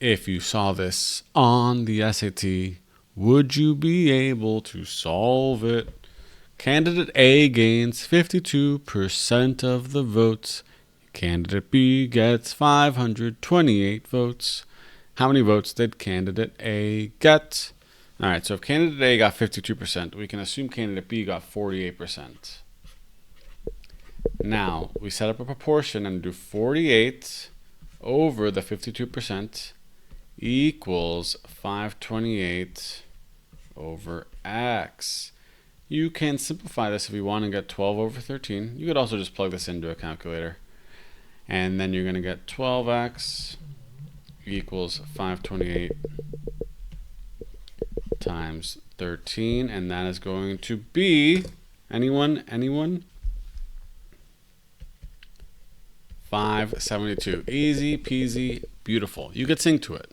If you saw this on the SAT, would you be able to solve it? Candidate A gains 52% of the votes. Candidate B gets 528 votes. How many votes did candidate A get? All right, so if candidate A got 52%, we can assume candidate B got 48%. Now, we set up a proportion and do 48 over the 52% equals 528 over x. You can simplify this if you want and get 12 over 13. You could also just plug this into a calculator. And then you're going to get 12x equals 528 times 13. And that is going to be, anyone? 572. Easy peasy, beautiful. You could sing to it.